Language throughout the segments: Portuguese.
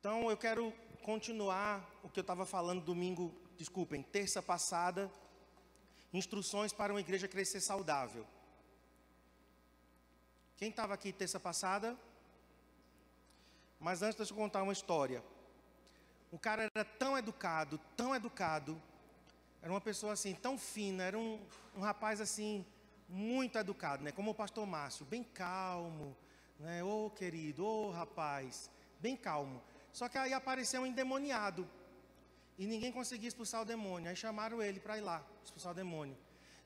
Então eu quero continuar o que eu estava falando terça passada, instruções para uma igreja crescer saudável. Quem estava aqui terça passada? Mas antes, deixa eu contar uma história. O cara era tão educado, era uma pessoa assim, tão fina, era um rapaz assim, muito educado, né? Como o pastor Márcio, bem calmo, né? Ô querido, ô rapaz, bem calmo. Só que aí apareceu um endemoniado e ninguém conseguia expulsar o demônio. Aí chamaram ele para ir lá expulsar o demônio.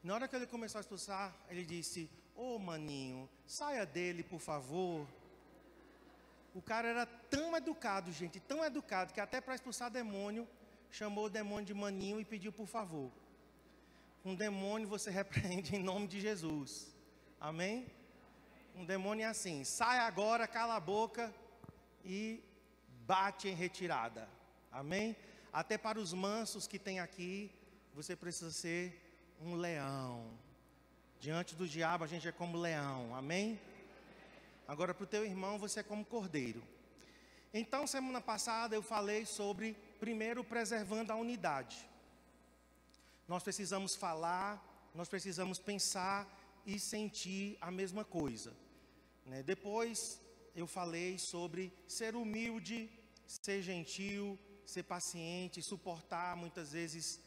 Na hora que ele começou a expulsar, ele disse: ô maninho, saia dele, por favor. O cara era tão educado, gente, tão educado, que até para expulsar demônio, chamou o demônio de maninho e pediu por favor. Um demônio você repreende em nome de Jesus. Amém? Um demônio é assim: sai agora, cala a boca e bate em retirada. Amém? Até para os mansos que tem aqui, você precisa ser um leão. Diante do diabo a gente é como leão. Amém? Agora para o teu irmão você é como cordeiro. Então semana passada eu falei sobre, primeiro, preservando a unidade. Nós precisamos falar, nós precisamos pensar e sentir a mesma coisa, né? Depois eu falei sobre ser humilde, ser gentil, ser paciente, suportar muitas vezes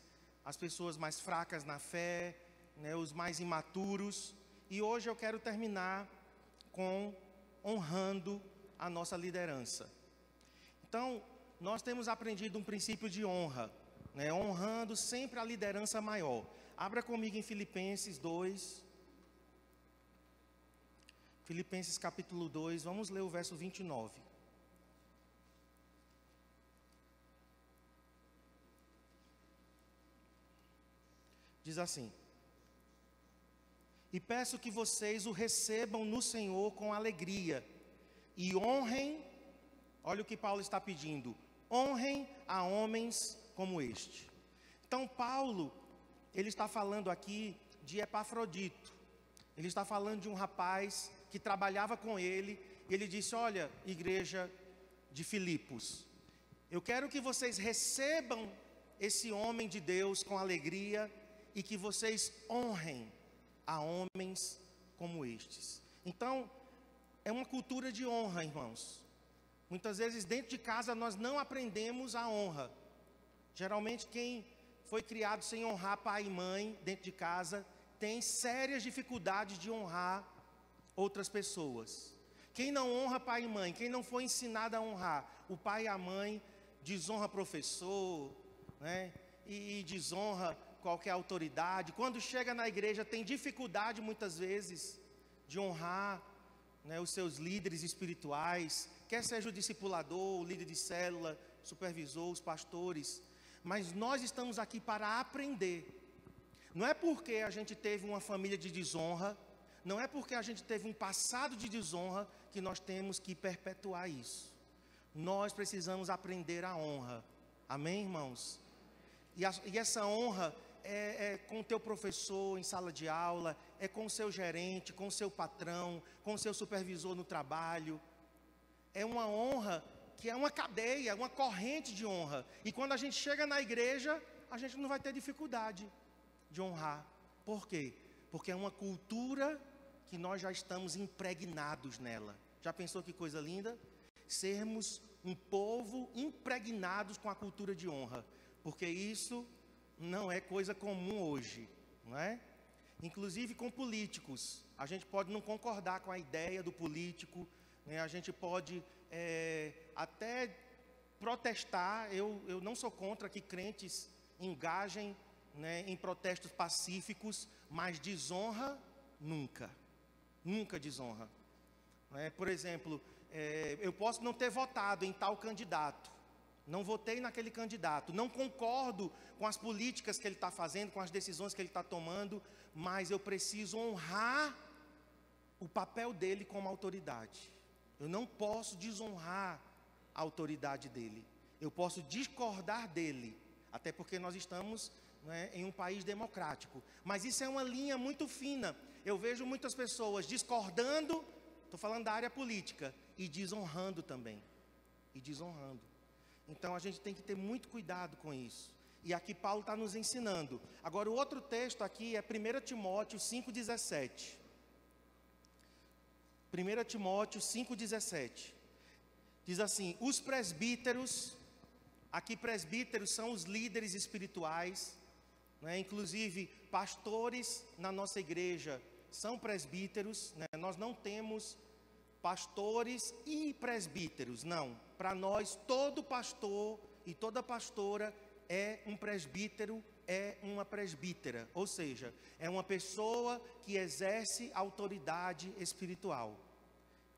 as pessoas mais fracas na fé, né? Os mais imaturos. E hoje eu quero terminar com honrando a nossa liderança. Então, nós temos aprendido um princípio de honra, né? Honrando sempre a liderança maior. Abra comigo em Filipenses 2. Filipenses capítulo 2, vamos ler o verso 29. Diz assim: e peço que vocês o recebam no Senhor com alegria e honrem, olha o que Paulo está pedindo, honrem a homens como este. Então Paulo, ele está falando aqui de Epafrodito. Ele está falando de um rapaz que trabalhava com ele. E ele disse: olha, igreja de Filipos, eu quero que vocês recebam esse homem de Deus com alegria e que vocês honrem a homens como estes. Então, é uma cultura de honra, irmãos. Muitas vezes dentro de casa nós não aprendemos a honra. Geralmente quem foi criado sem honrar pai e mãe dentro de casa tem sérias dificuldades de honrar outras pessoas. Quem não honra pai e mãe, quem não foi ensinado a honrar o pai e a mãe, desonra professor, né? E desonra qualquer autoridade. Quando chega na igreja tem dificuldade muitas vezes de honrar, né, os seus líderes espirituais, quer seja o discipulador, o líder de célula, o supervisor, os pastores. Mas nós estamos aqui para aprender. Não é porque a gente teve uma família de desonra, não é porque a gente teve um passado de desonra que nós temos que perpetuar isso. Nós precisamos aprender a honra. Amém, irmãos? E essa honra é com o teu professor em sala de aula, é com o seu gerente, com o seu patrão, com o seu supervisor no trabalho. É uma honra que é uma cadeia, uma corrente de honra. E quando a gente chega na igreja, a gente não vai ter dificuldade de honrar. Por quê? Porque é uma cultura que nós já estamos impregnados nela. Já pensou que coisa linda? Sermos um povo impregnados com a cultura de honra. Porque isso não é coisa comum hoje, não é? Inclusive com políticos. A gente pode não concordar com a ideia do político, né? A gente pode até protestar. Eu não sou contra que crentes engajem, né, em protestos pacíficos, mas desonra nunca. Nunca desonra. Por exemplo, eu posso não ter votado em tal candidato, não votei naquele candidato, não concordo com as políticas que ele está fazendo, com as decisões que ele está tomando, mas eu preciso honrar o papel dele como autoridade. Eu não posso desonrar a autoridade dele. Eu posso discordar dele, até porque nós estamos, né, em um país democrático. Mas isso é uma linha muito fina. Eu vejo muitas pessoas discordando, estou falando da área política, e desonrando também. E desonrando. Então a gente tem que ter muito cuidado com isso. E aqui Paulo está nos ensinando. Agora o outro texto aqui é 1 Timóteo 5,17. 1 Timóteo 5,17. Diz assim: os presbíteros, aqui presbíteros são os líderes espirituais, né? Inclusive pastores na nossa igreja são presbíteros, né? Nós não temos pastores e presbíteros, não. Para nós, todo pastor e toda pastora é um presbítero, é uma presbítera. Ou seja, é uma pessoa que exerce autoridade espiritual,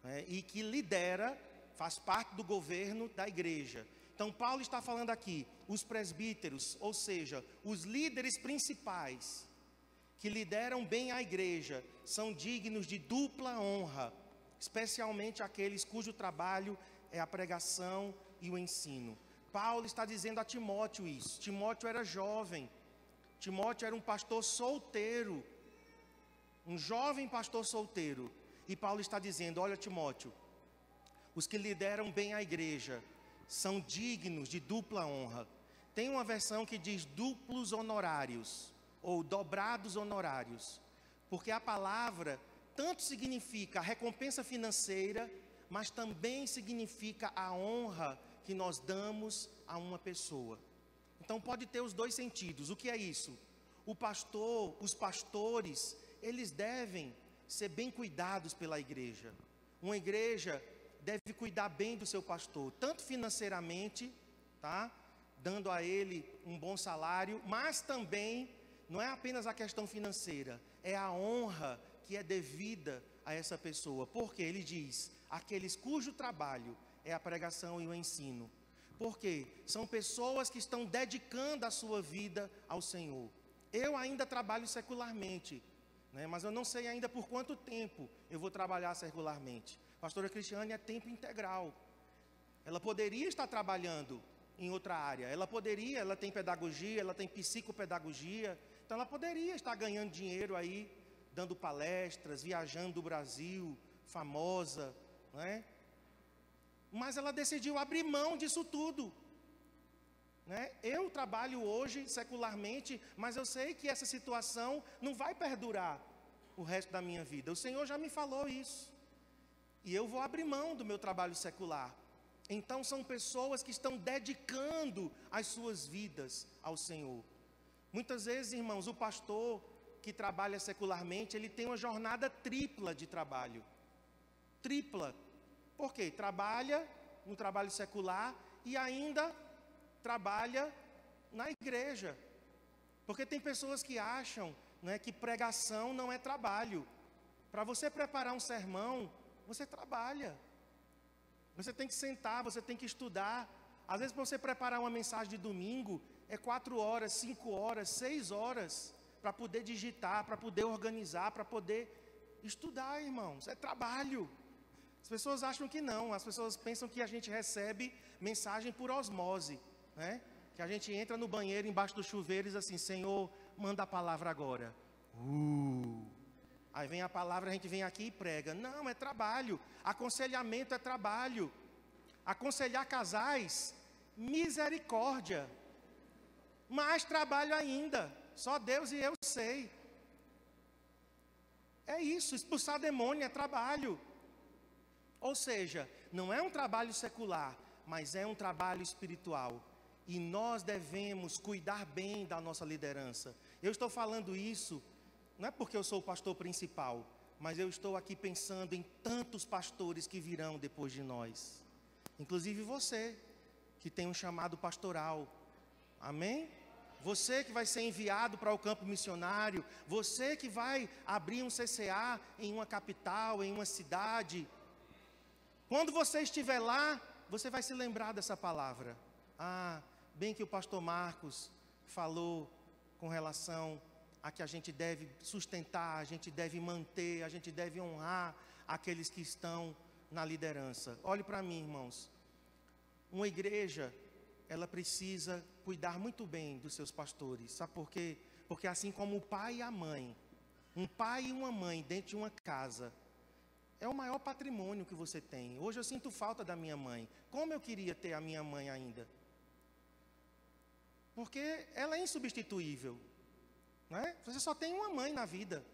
né? E que lidera, faz parte do governo da igreja. Então Paulo está falando aqui, os presbíteros, ou seja, os líderes principais, que lideram bem a igreja, são dignos de dupla honra, especialmente aqueles cujo trabalho é a pregação e o ensino. Paulo está dizendo a Timóteo isso. Timóteo era jovem, Timóteo era um pastor solteiro, um jovem pastor solteiro, e Paulo está dizendo: olha, Timóteo, os que lideram bem a igreja são dignos de dupla honra. Tem uma versão que diz duplos honorários, ou dobrados honorários, porque a palavra tanto significa recompensa financeira, mas também significa a honra que nós damos a uma pessoa. Então pode ter os dois sentidos. O que é isso? O pastor, os pastores, eles devem ser bem cuidados pela igreja. Uma igreja deve cuidar bem do seu pastor, tanto financeiramente, tá? Dando a ele um bom salário, mas também não é apenas a questão financeira, é a honra que é devida a essa pessoa. Porque ele diz: aqueles cujo trabalho é a pregação e o ensino. Porque são pessoas que estão dedicando a sua vida ao Senhor. Eu ainda trabalho secularmente, né? Mas eu não sei ainda por quanto tempo eu vou trabalhar secularmente. Pastora Cristiane é tempo integral. Ela poderia estar trabalhando em outra área. Ela tem pedagogia, ela tem psicopedagogia. Então ela poderia estar ganhando dinheiro aí, dando palestras, viajando do Brasil, famosa, né? Mas ela decidiu abrir mão disso tudo, né? Eu trabalho hoje secularmente, mas eu sei que essa situação não vai perdurar o resto da minha vida. O Senhor já me falou isso. E eu vou abrir mão do meu trabalho secular. Então são pessoas que estão dedicando as suas vidas ao Senhor. Muitas vezes, irmãos, o pastor que trabalha secularmente, ele tem uma jornada tripla de trabalho. Tripla. Por quê? Trabalha no trabalho secular e ainda trabalha na igreja. Porque tem pessoas que acham, né, que pregação não é trabalho. Para você preparar um sermão, você trabalha. Você tem que sentar, você tem que estudar. Às vezes, para você preparar uma mensagem de domingo, é 4 horas, 5 horas, 6 horas, para poder digitar, para poder organizar, para poder estudar, irmãos. É trabalho. As pessoas acham que não, as pessoas pensam que a gente recebe mensagem por osmose, né? Que a gente entra no banheiro, embaixo do chuveiro e diz assim: Senhor, manda a palavra agora. Aí vem a palavra, a gente vem aqui e prega. Não, é trabalho. Aconselhamento é trabalho. Aconselhar casais, misericórdia. Mais trabalho ainda. Só Deus e eu sei. É isso, expulsar demônio é trabalho. Ou seja, não é um trabalho secular, mas é um trabalho espiritual. E nós devemos cuidar bem da nossa liderança. Eu estou falando isso, não é porque eu sou o pastor principal, mas eu estou aqui pensando em tantos pastores que virão depois de nós. Inclusive você, que tem um chamado pastoral. Amém? Você que vai ser enviado para o campo missionário. Você que vai abrir um CCA em uma capital, em uma cidade. Quando você estiver lá, você vai se lembrar dessa palavra. Ah, bem que o pastor Marcos falou com relação a que a gente deve sustentar, a gente deve manter, a gente deve honrar aqueles que estão na liderança. Olhe para mim, irmãos. Uma igreja, ela precisa cuidar muito bem dos seus pastores. Sabe por quê? Porque assim como o pai e a mãe, um pai e uma mãe dentro de uma casa, é o maior patrimônio que você tem. Hoje eu sinto falta da minha mãe. Como eu queria ter a minha mãe ainda. porque ela é insubstituível, né? Você só tem uma mãe na vida.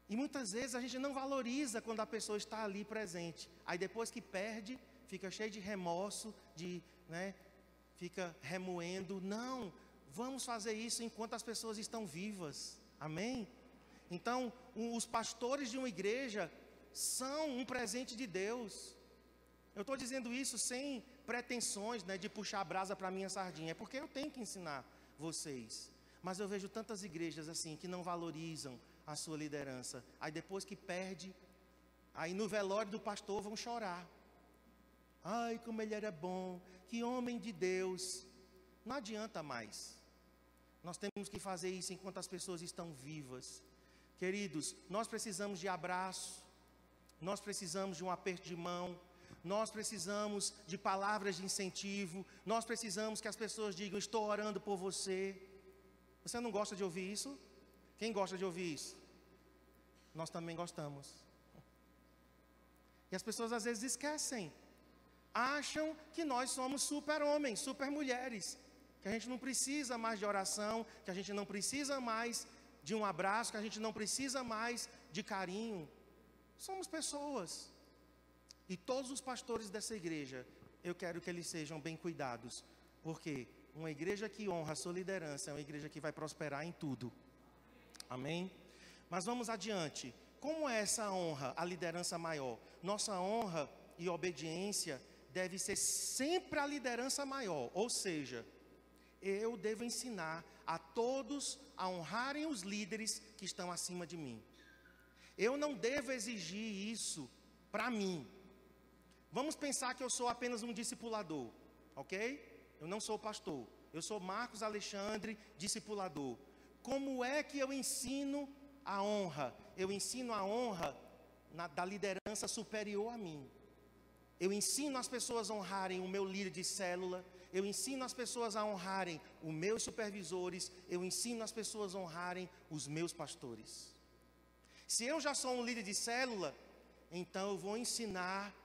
E muitas vezes a gente não valoriza quando a pessoa está ali presente. Aí depois que perde, fica cheio de remorso, fica remoendo. Não, vamos fazer isso enquanto as pessoas estão vivas. Amém? Então, os pastores de uma igreja são um presente de Deus. Eu estou dizendo isso sem pretensões, de puxar a brasa para a minha sardinha. É porque eu tenho que ensinar vocês. Mas eu vejo tantas igrejas assim, que não valorizam a sua liderança. Aí depois que perde, aí no velório do pastor vão chorar. Ai, como ele era bom, que homem de Deus. Não adianta mais. Nós temos que fazer isso enquanto as pessoas estão vivas. Queridos, nós precisamos de abraço, nós precisamos de um aperto de mão, nós precisamos de palavras de incentivo, nós precisamos que as pessoas digam, estou orando por você. Você não gosta de ouvir isso? Quem gosta de ouvir isso? Nós também gostamos. E as pessoas às vezes esquecem, acham que nós somos super-homens, super-mulheres, que a gente não precisa mais de oração, que a gente não precisa mais de um abraço, que a gente não precisa mais de carinho. Somos pessoas. E todos os pastores dessa igreja, eu quero que eles sejam bem cuidados, porque uma igreja que honra a sua liderança é uma igreja que vai prosperar em tudo. Amém? Mas vamos adiante. Como é essa honra, a liderança maior? Nossa honra e obediência deve ser sempre a liderança maior, ou seja, eu devo ensinar a todos a honrarem os líderes que estão acima de mim. Eu não devo exigir isso para mim. Vamos pensar que eu sou apenas um discipulador, ok? Eu não sou pastor, eu sou Marcos Alexandre, discipulador. Como é que eu ensino a honra? Eu ensino a honra da liderança superior a mim. Eu ensino as pessoas a honrarem o meu líder de célula, eu ensino as pessoas a honrarem os meus supervisores, eu ensino as pessoas a honrarem os meus pastores. Se eu já sou um líder de célula, então eu vou ensinar,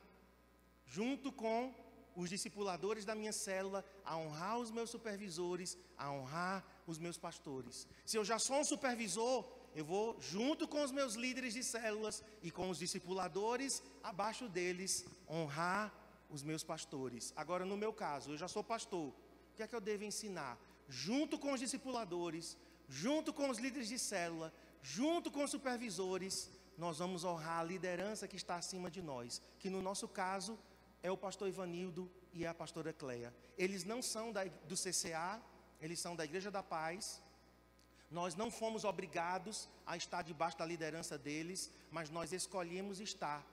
junto com os discipuladores da minha célula, a honrar os meus supervisores, a honrar os meus pastores. Se eu já sou um supervisor, eu vou, junto com os meus líderes de células e com os discipuladores, abaixo deles, honrar os meus pastores. Agora, no meu caso, eu já sou pastor. O que é que eu devo ensinar? Junto com os discipuladores, junto com os líderes de célula, junto com os supervisores, nós vamos honrar a liderança que está acima de nós, que no nosso caso é o pastor Ivanildo e a pastora Cleia. Eles não são do CCA, eles são da Igreja da Paz. Nós não fomos obrigados a estar debaixo da liderança deles, mas nós escolhemos estar.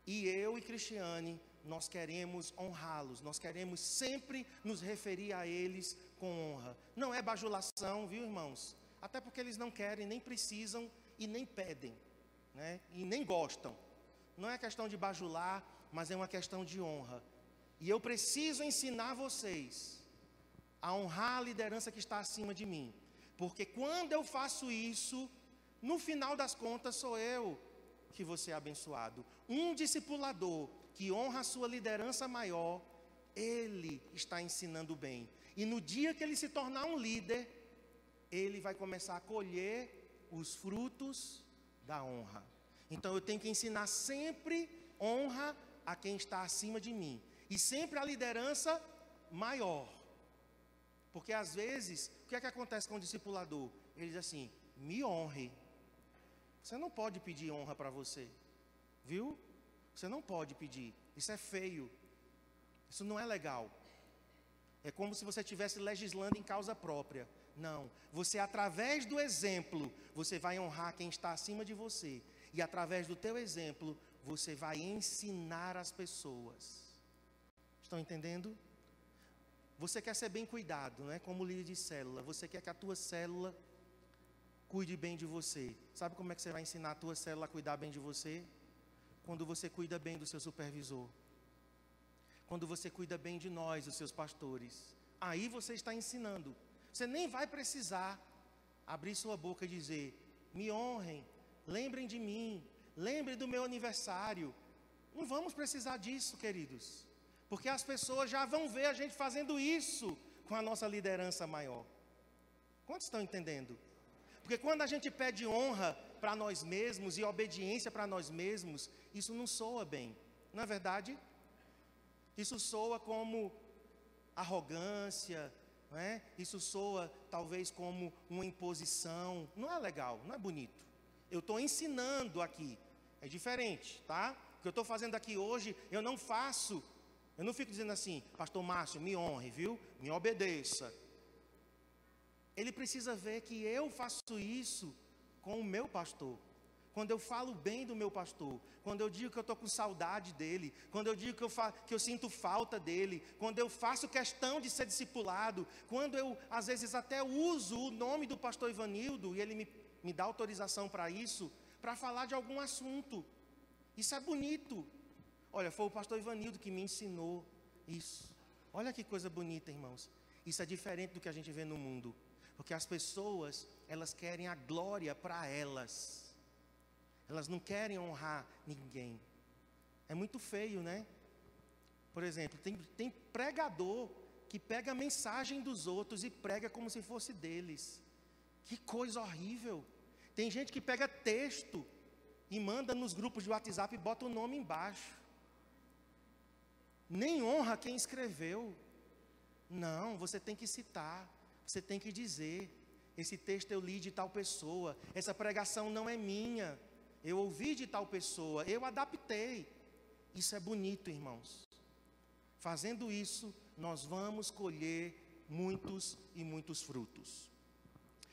E eu e Cristiane, nós queremos honrá-los, nós queremos sempre nos referir a eles com honra. Não é bajulação, viu, irmãos? Até porque eles não querem, nem precisam e nem pedem, e nem gostam. Não é questão de bajular, mas é uma questão de honra. E eu preciso ensinar vocês a honrar a liderança que está acima de mim. Porque quando eu faço isso, no final das contas sou eu que vou ser abençoado. Um discipulador que honra a sua liderança maior, ele está ensinando bem. E no dia que ele se tornar um líder, ele vai começar a colher os frutos da honra. Então eu tenho que ensinar sempre honra a quem está acima de mim. E sempre a liderança maior. Porque às vezes, o que é que acontece com o discipulador? Ele diz assim, me honre. Você não pode pedir honra para você, viu? Você não pode pedir, isso é feio. Isso não é legal. É como se você estivesse legislando em causa própria. Não, você através do exemplo, você vai honrar quem está acima de você. E através do teu exemplo, você vai ensinar as pessoas. Estão entendendo? Você quer ser bem cuidado, como líder de célula. Você quer que a tua célula cuide bem de você. Sabe como é que você vai ensinar a tua célula a cuidar bem de você? Quando você cuida bem do seu supervisor. Quando você cuida bem de nós, os seus pastores. Aí você está ensinando. Você nem vai precisar abrir sua boca e dizer, me honrem, lembrem de mim, lembrem do meu aniversário. Não vamos precisar disso, queridos. Porque as pessoas já vão ver a gente fazendo isso com a nossa liderança maior. Quantos estão entendendo? Porque quando a gente pede honra para nós mesmos e obediência para nós mesmos, isso não soa bem, não é verdade? Isso soa como arrogância, não é? Isso soa talvez como uma imposição, não é legal, não é bonito. Eu estou ensinando aqui, é diferente, tá? O que eu estou fazendo aqui hoje, eu não fico dizendo assim, pastor Márcio, me honre, viu? Me obedeça. Ele precisa ver que eu faço isso com o meu pastor. Quando eu falo bem do meu pastor, quando eu digo que eu estou com saudade dele, quando eu digo que eu sinto falta dele, quando eu faço questão de ser discipulado, quando eu às vezes até uso o nome do pastor Ivanildo e ele me dá autorização para isso, para falar de algum assunto. Isso é bonito. Olha, foi o pastor Ivanildo que me ensinou isso. Olha que coisa bonita, irmãos. Isso é diferente do que a gente vê no mundo. Porque as pessoas, elas querem a glória para elas. Elas não querem honrar ninguém. É muito feio, né? Por exemplo, tem pregador que pega a mensagem dos outros e prega como se fosse deles. Que coisa horrível. Tem gente que pega texto e manda nos grupos de WhatsApp e bota o nome embaixo. Nem honra quem escreveu. Não, você tem que citar. Você tem que dizer, esse texto eu li de tal pessoa, essa pregação não é minha, eu ouvi de tal pessoa, eu adaptei. Isso é bonito, irmãos. Fazendo isso, nós vamos colher muitos e muitos frutos.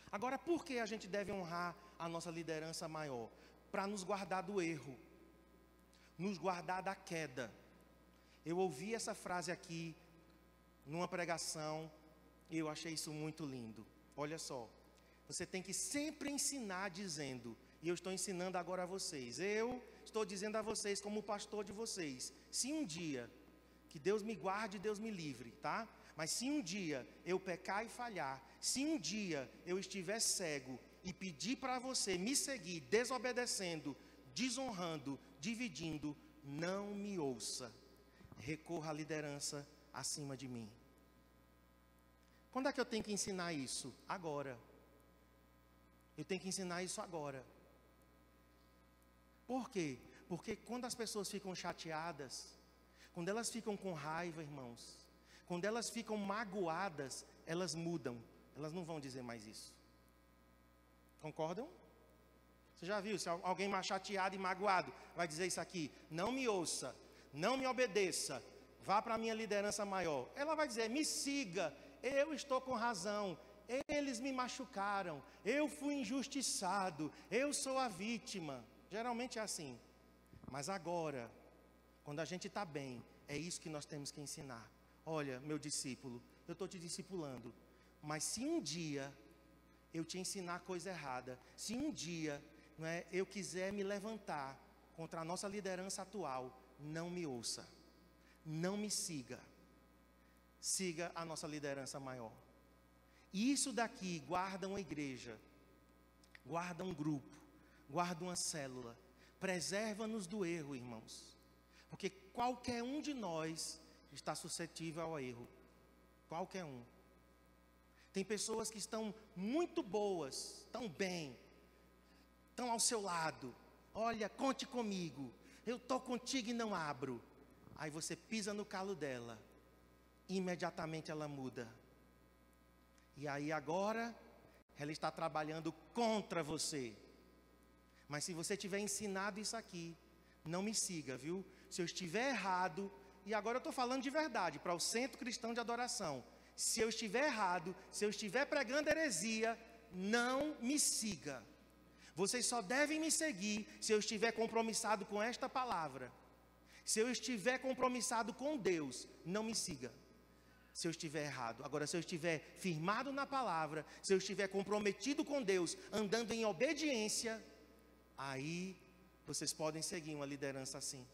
Agora, por que a gente deve honrar a nossa liderança maior? Para nos guardar do erro, nos guardar da queda. Eu ouvi essa frase aqui, numa pregação, e eu achei isso muito lindo. Olha só, você tem que sempre ensinar dizendo, e eu estou ensinando agora a vocês, eu estou dizendo a vocês como pastor de vocês, se um dia, que Deus me guarde e Deus me livre, tá? Mas se um dia eu pecar e falhar, se um dia eu estiver cego e pedir para você me seguir desobedecendo, desonrando, dividindo, não me ouça, recorra à liderança acima de mim. Quando é que eu tenho que ensinar isso? Agora. Eu tenho que ensinar isso agora. Por quê? Porque quando as pessoas ficam chateadas, quando elas ficam com raiva, irmãos, quando elas ficam magoadas, elas mudam. Elas não vão dizer mais isso. Concordam? Você já viu? Se alguém mais chateado e magoado vai dizer isso aqui: não me ouça, não me obedeça, vá para a minha liderança maior. Ela vai dizer: me siga. Eu estou com razão, eles me machucaram, eu fui injustiçado, eu sou a vítima. Geralmente é assim. Mas agora, quando a gente está bem, é isso que nós temos que ensinar. Olha, meu discípulo, eu estou te discipulando, mas se um dia eu te ensinar coisa errada, se um dia eu quiser me levantar contra a nossa liderança atual, não me ouça, não me siga. Siga a nossa liderança maior. E isso daqui guarda uma igreja, guarda um grupo, guarda uma célula, preserva-nos do erro, irmãos. Porque qualquer um de nós está suscetível ao erro. Qualquer um. Tem pessoas que estão muito boas, estão bem, estão ao seu lado. Olha, conte comigo, eu estou contigo e não abro. Aí você pisa no calo dela. Imediatamente ela muda. E aí agora, ela está trabalhando contra você. Mas se você tiver ensinado isso aqui, não me siga, viu? Se eu estiver errado, e agora eu estou falando de verdade, para o Centro Cristão de Adoração. Se eu estiver errado, se eu estiver pregando heresia, não me siga. Vocês só devem me seguir se eu estiver compromissado com esta palavra. Se eu estiver compromissado com Deus, não me siga. Se eu estiver errado. Agora, se eu estiver firmado na palavra, se eu estiver comprometido com Deus, andando em obediência, aí vocês podem seguir uma liderança assim.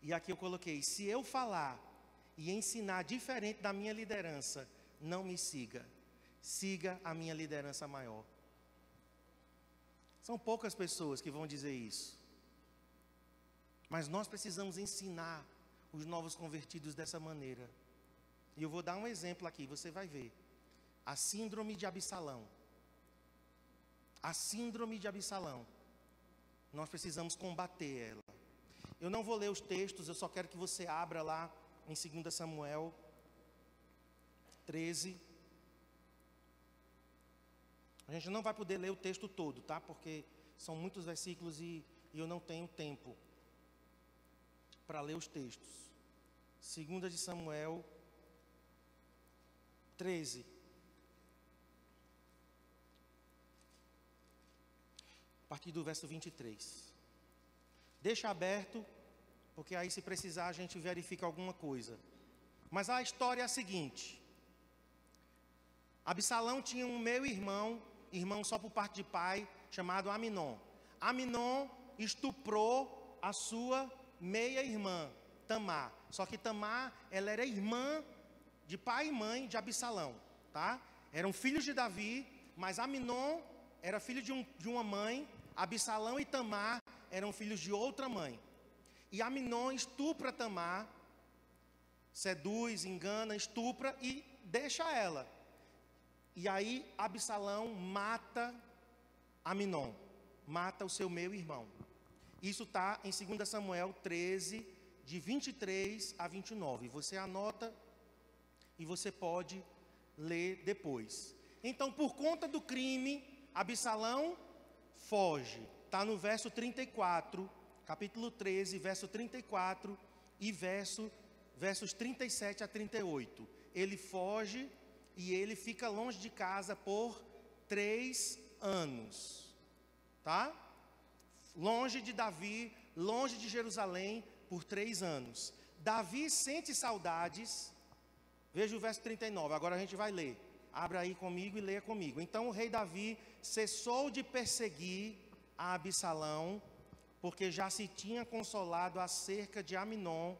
E aqui eu coloquei: se eu falar e ensinar diferente da minha liderança, não me siga. Siga a minha liderança maior. São poucas pessoas que vão dizer isso. Mas nós precisamos ensinar os novos convertidos dessa maneira. E eu vou dar um exemplo aqui, você vai ver. A síndrome de Absalão. A síndrome de Absalão. Nós precisamos combater ela. Eu não vou ler os textos, eu só quero que você abra lá em 2 Samuel 13. A gente não vai poder ler o texto todo, tá? Porque são muitos versículos e eu não tenho tempo para ler os textos. 2 de Samuel 13. A partir do verso 23. Deixa aberto, porque aí se precisar a gente verifica alguma coisa. Mas a história é a seguinte. Absalão tinha um meio-irmão, irmão só por parte de pai, chamado Aminon. Aminon estuprou a sua meia-irmã, Tamar. Só que Tamar, ela era irmã de pai e mãe de Absalão, tá? Eram filhos de Davi, mas Aminon era filho de uma mãe, Absalão e Tamar eram filhos de outra mãe. E Aminon estupra Tamar, seduz, engana, estupra e deixa ela. E aí Absalão mata Aminon, mata o seu meio-irmão. Isso está em 2 Samuel 13, de 23 a 29. Você anota e você pode ler depois. Então, por conta do crime, Absalão foge. Está no verso 34, capítulo 13, verso 34 e versos 37 a 38. Ele foge e ele fica longe de casa por 3 anos. Tá? Longe de Davi, longe de Jerusalém por 3 anos. Davi sente saudades. Veja o verso 39, agora a gente vai ler. Abra aí comigo e leia comigo. Então o rei Davi cessou de perseguir a Absalão, porque já se tinha consolado acerca de Aminon,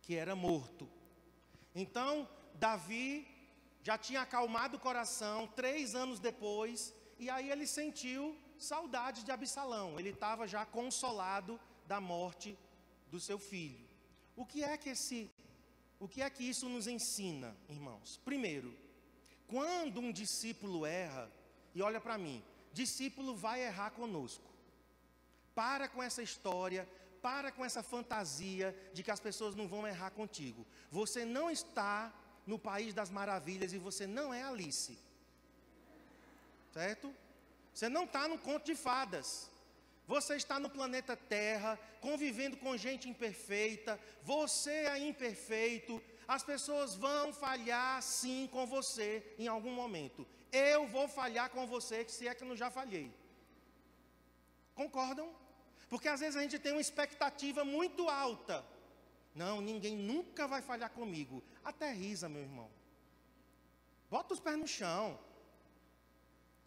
que era morto. Então Davi já tinha acalmado o coração 3 anos depois, e aí ele sentiu saudade de Absalão. Ele estava já consolado da morte do seu filho. O que é que isso nos ensina, irmãos? Primeiro, quando um discípulo erra, e olha para mim, discípulo vai errar conosco. Para com essa história, para com essa fantasia de que as pessoas não vão errar contigo. Você não está no país das maravilhas e você não é Alice. Certo? Você não está no conto de fadas. Você está no planeta Terra, convivendo com gente imperfeita. Você é imperfeito. As pessoas vão falhar sim com você em algum momento. Eu vou falhar com você, se é que eu não já falhei. Concordam? Porque às vezes a gente tem uma expectativa muito alta. Não, ninguém nunca vai falhar comigo. Aterriza, meu irmão. Bota os pés no chão.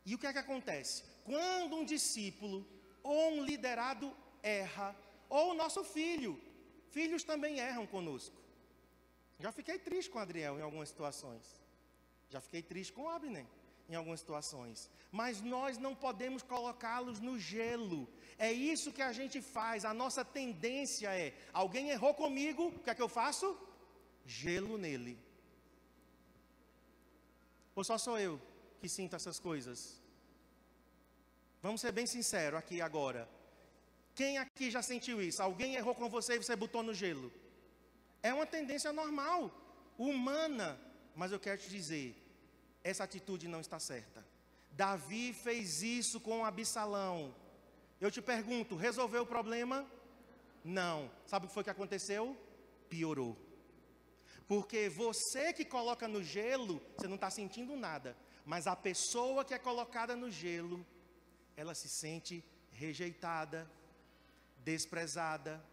E o que é que acontece? Quando um discípulo ou um liderado erra, ou o nosso filho, filhos também erram conosco. Já fiquei triste com Adriel em algumas situações. Já fiquei triste com Abner em algumas situações. Mas nós não podemos colocá-los no gelo. É isso que a gente faz. A nossa tendência é, alguém errou comigo, o que é que eu faço? Gelo nele. Ou só sou eu que sinto essas coisas? Vamos ser bem sinceros aqui agora. Quem aqui já sentiu isso? Alguém errou com você e você botou no gelo? É uma tendência normal, humana. Mas eu quero te dizer, essa atitude não está certa. Davi fez isso com Absalão. Eu te pergunto, resolveu o problema? Não. Sabe o que foi que aconteceu? Piorou. Porque você que coloca no gelo, você não está sentindo nada. Mas a pessoa que é colocada no gelo, ela se sente rejeitada, desprezada.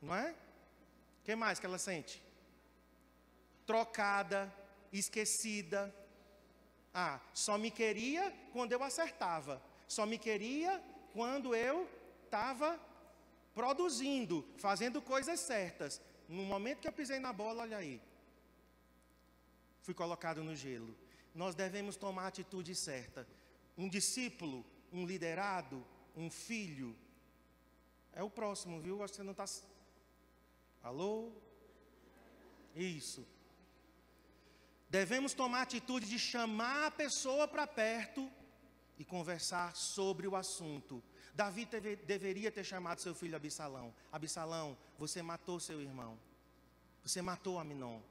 Não é? O que mais que ela sente? Trocada, esquecida. Ah, só me queria quando eu acertava. Só me queria quando eu estava produzindo, fazendo coisas certas. No momento que eu pisei na bola, olha aí, fui colocado no gelo. Nós devemos tomar a atitude certa. Um discípulo, um liderado, um filho, é o próximo, viu? Acho que você não está... Alô? Isso. Devemos tomar a atitude de chamar a pessoa para perto e conversar sobre o assunto. Davi deveria ter chamado seu filho Absalão. Absalão, você matou seu irmão. Você matou Aminon.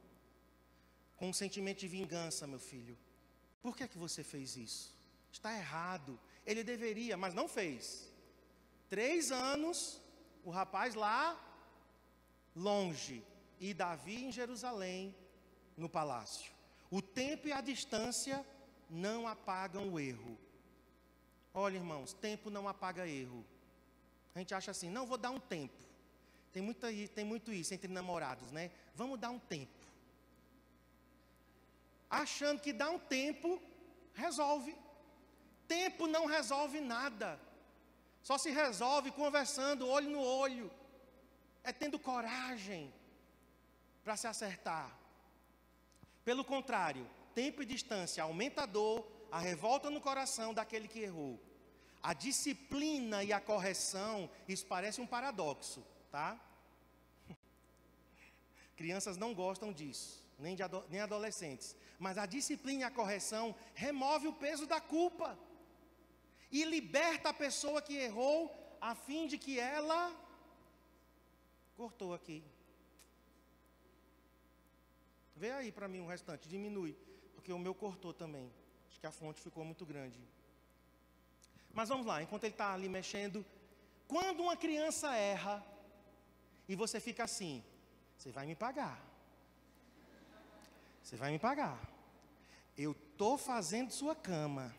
Com um sentimento de vingança, meu filho. Por que você fez isso? Está errado. Ele deveria, mas não fez. 3 anos, o rapaz lá, longe. E Davi em Jerusalém, no palácio. O tempo e a distância não apagam o erro. Olha, irmãos, tempo não apaga erro. A gente acha assim, não, vou dar um tempo. Tem muito isso entre namorados, né? Vamos dar um tempo. Achando que dar um tempo resolve. Tempo não resolve nada. Só se resolve conversando, olho no olho. É tendo coragem para se acertar. Pelo contrário, tempo e distância aumenta a dor, a revolta no coração daquele que errou. A disciplina e a correção, isso parece um paradoxo, tá? Crianças não gostam disso, nem adolescentes. Mas a disciplina e a correção remove o peso da culpa e liberta a pessoa que errou, a fim de que ela... Cortou aqui. Vê aí para mim o restante, diminui, porque o meu cortou também. Acho que a fonte ficou muito grande. Mas vamos lá, enquanto ele está ali mexendo. Quando uma criança erra, e você fica assim, você vai me pagar. Você vai me pagar. Eu estou fazendo sua cama.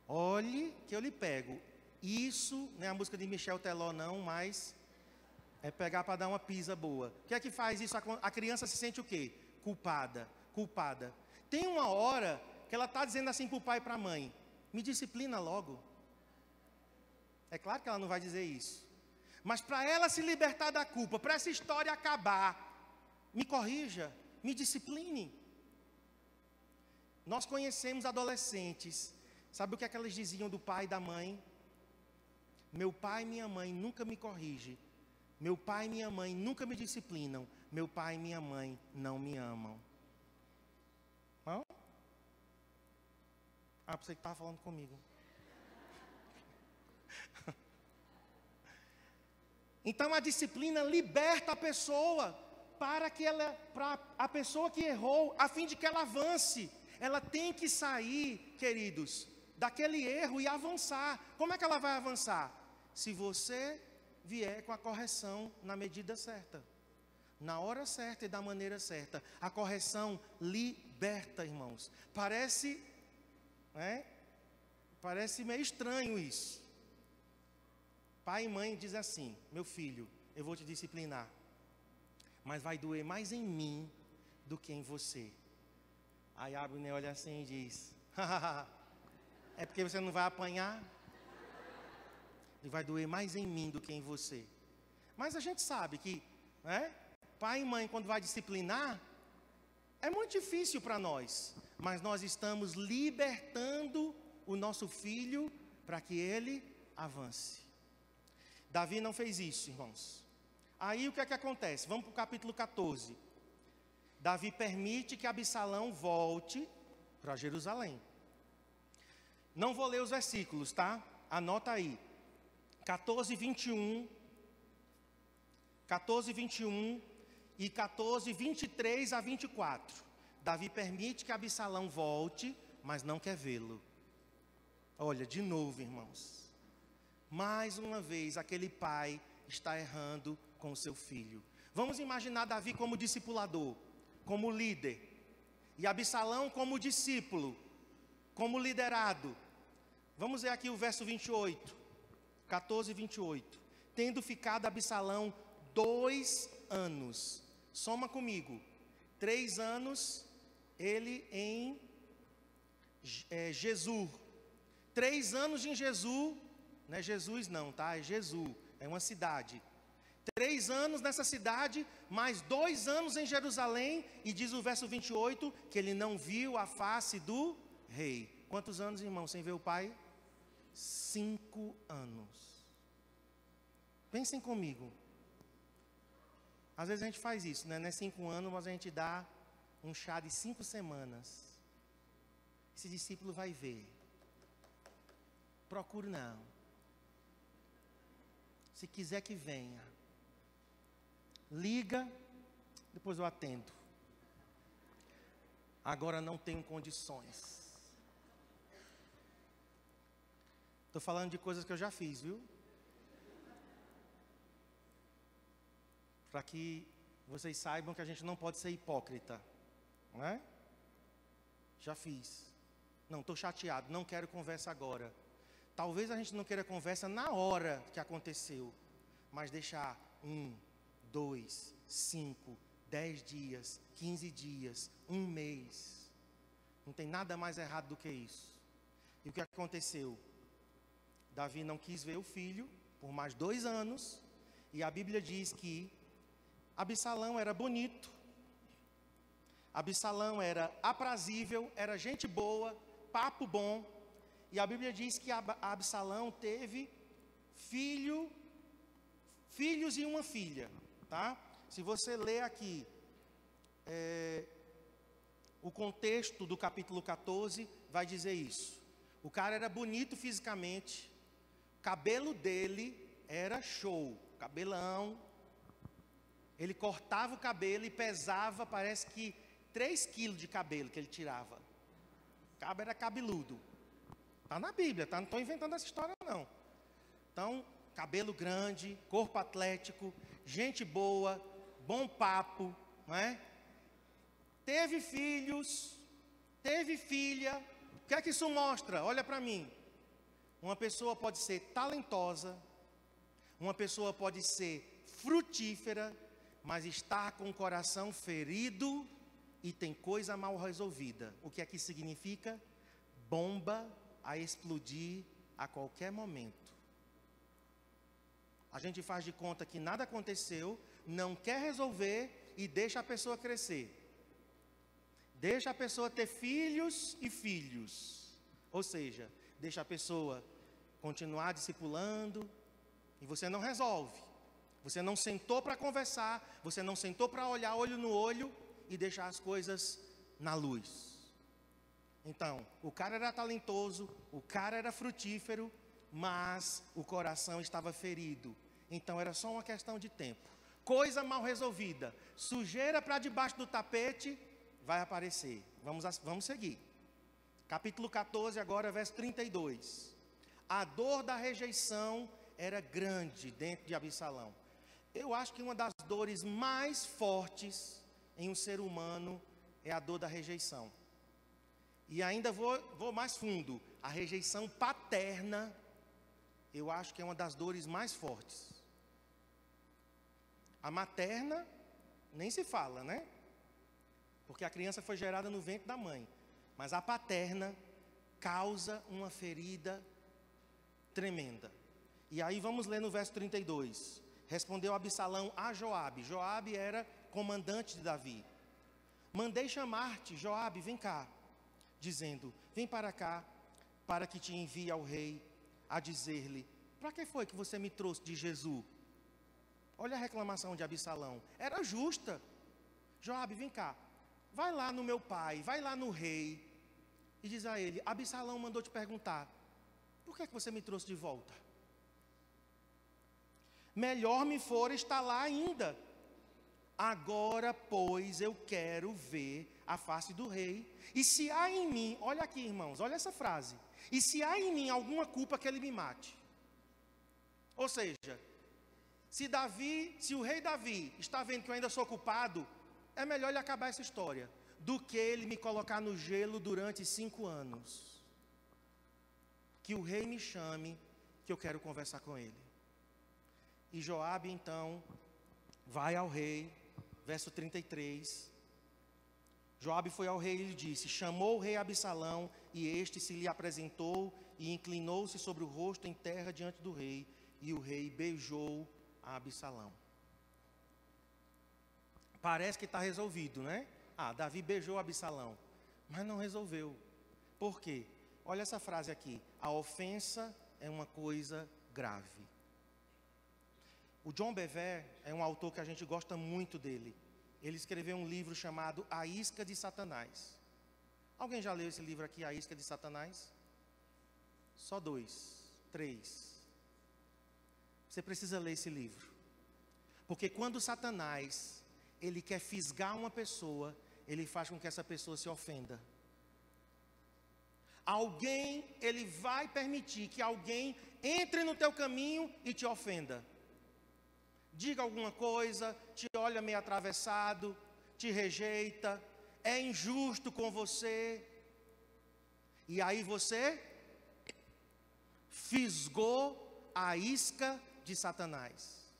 Olhe que eu lhe pego. Isso não é a música de Michel Teló não, mas é pegar para dar uma pisa boa. O que é que faz isso? A criança se sente o quê? Culpada. Tem uma hora que ela está dizendo assim para o pai e para a mãe, me disciplina logo. É claro que ela não vai dizer isso. Mas para ela se libertar da culpa, para essa história acabar, me corrija, me discipline. Nós conhecemos adolescentes. Sabe o que é que elas diziam do pai e da mãe? Meu pai e minha mãe nunca me corrigem. Meu pai e minha mãe nunca me disciplinam. Meu pai e minha mãe não me amam. Não? Você que estava falando comigo. Então a disciplina liberta a pessoa para a pessoa que errou, a fim de que ela avance. Ela tem que sair, queridos, daquele erro e avançar. Como é que ela vai avançar? Se você vier com a correção na medida certa, na hora certa e da maneira certa. A correção liberta, irmãos. Parece meio estranho isso. Pai e mãe dizem assim, meu filho, eu vou te disciplinar, mas vai doer mais em mim do que em você. Aí a Abner olha assim e diz, é porque você não vai apanhar? Ele vai doer mais em mim do que em você. Mas a gente sabe que, pai e mãe, quando vai disciplinar, é muito difícil para nós. Mas nós estamos libertando o nosso filho para que ele avance. Davi não fez isso, irmãos. Aí o que é que acontece? Vamos para o capítulo 14. Davi permite que Absalão volte para Jerusalém. Não vou ler os versículos, tá? Anota aí. 14, 21 e 14, 23 a 24. Davi permite que Absalão volte, mas não quer vê-lo. Olha, de novo, irmãos. Mais uma vez, aquele pai está errando com o seu filho. Vamos imaginar Davi como discipulador, como líder. E Absalão como discípulo, como liderado. Vamos ver aqui o verso 28. 14, 28. Tendo ficado Absalão 2 anos. Soma comigo. 3 anos, ele em Jesus. 3 anos em Jesus. Não é Jesus não, tá? É Jesus. É uma cidade. 3 anos nessa cidade, mais 2 anos em Jerusalém. E diz o verso 28, que ele não viu a face do rei. Quantos anos, irmão, sem ver o pai? 5 anos. Pensem comigo. Às vezes a gente faz isso, né? Não é 5 anos, mas a gente dá um chá de 5 semanas. Esse discípulo vai ver. Procure não. Se quiser que venha. Liga, depois eu atendo. Agora não tenho condições. Estou falando de coisas que eu já fiz, viu? Para que vocês saibam que a gente não pode ser hipócrita. Não é? Já fiz. Não, estou chateado, não quero conversa agora. Talvez a gente não queira conversa na hora que aconteceu. Mas deixar 1, 2, 5, 10 dias, 15 dias, 1 mês. Não tem nada mais errado do que isso. E o que aconteceu? Davi não quis ver o filho por mais 2 anos. E a Bíblia diz que Absalão era bonito. Absalão era aprazível, era gente boa, papo bom. E a Bíblia diz que Absalão teve filhos e uma filha, tá? Se você ler aqui o contexto do capítulo 14, vai dizer isso. O cara era bonito fisicamente, o cabelo dele era show, cabelão. Ele cortava o cabelo e pesava, parece que 3 quilos de cabelo que ele tirava. O cabo era cabeludo. Está na Bíblia, tá? Não estou inventando essa história não. Então, cabelo grande, corpo atlético, gente boa, bom papo, não é? Teve filhos, teve filha. O que é que isso mostra? Olha para mim. Uma pessoa pode ser talentosa, uma pessoa pode ser frutífera, mas está com o coração ferido e tem coisa mal resolvida. O que é que significa? Bomba a explodir a qualquer momento. A gente faz de conta que nada aconteceu, não quer resolver e deixa a pessoa crescer. Deixa a pessoa ter filhos e filhos. Ou seja, deixa a pessoa continuar discipulando e você não resolve. Você não sentou para conversar, você não sentou para olhar olho no olho e deixar as coisas na luz. Então, o cara era talentoso, o cara era frutífero, mas o coração estava ferido. Então era só uma questão de tempo. Coisa mal resolvida, sujeira para debaixo do tapete, vai aparecer. Vamos seguir. Capítulo 14, agora verso 32. A dor da rejeição era grande dentro de Absalão. Eu acho que uma das dores mais fortes em um ser humano é a dor da rejeição. E ainda vou mais fundo. A rejeição paterna, eu acho que é uma das dores mais fortes. A materna, nem se fala, né? Porque a criança foi gerada no ventre da mãe. Mas a paterna causa uma ferida tremenda. E aí vamos ler no verso 32. Respondeu Absalão a Joabe. Joabe era comandante de Davi. Mandei chamar-te, Joabe, vem cá. Dizendo, vem para cá, para que te envie ao rei, a dizer-lhe, para que foi que você me trouxe de Jesus? Olha a reclamação de Absalão, era justa. Joabe, vem cá, vai lá no meu pai, vai lá no rei, e diz a ele, Absalão mandou te perguntar, por que você me trouxe de volta? Melhor me for estar lá ainda. Agora, pois, eu quero ver a face do rei. E se há em mim, olha aqui, irmãos, olha essa frase. E se há em mim alguma culpa, que ele me mate. Ou seja, se o rei Davi está vendo que eu ainda sou culpado, é melhor ele acabar essa história, do que ele me colocar no gelo durante 5 anos. Que o rei me chame, que eu quero conversar com ele. E Joabe então vai ao rei, verso 33. Joabe foi ao rei e lhe disse, chamou o rei Absalão, e este se lhe apresentou, e inclinou-se sobre o rosto em terra diante do rei, e o rei beijou a Absalão. Parece que está resolvido, né? Davi beijou Absalão, mas não resolveu. Por quê? Olha essa frase aqui, a ofensa é uma coisa grave. O John Bevere é um autor que a gente gosta muito dele. Ele escreveu um livro chamado A Isca de Satanás. Alguém já leu esse livro aqui, A Isca de Satanás? Só 2, 3. Você precisa ler esse livro. Porque quando Satanás, ele quer fisgar uma pessoa, ele faz com que essa pessoa se ofenda. Ele vai permitir que alguém entre no teu caminho e te ofenda. Diga alguma coisa, te olha meio atravessado, te rejeita, é injusto com você. E aí você fisgou a isca de Satanás.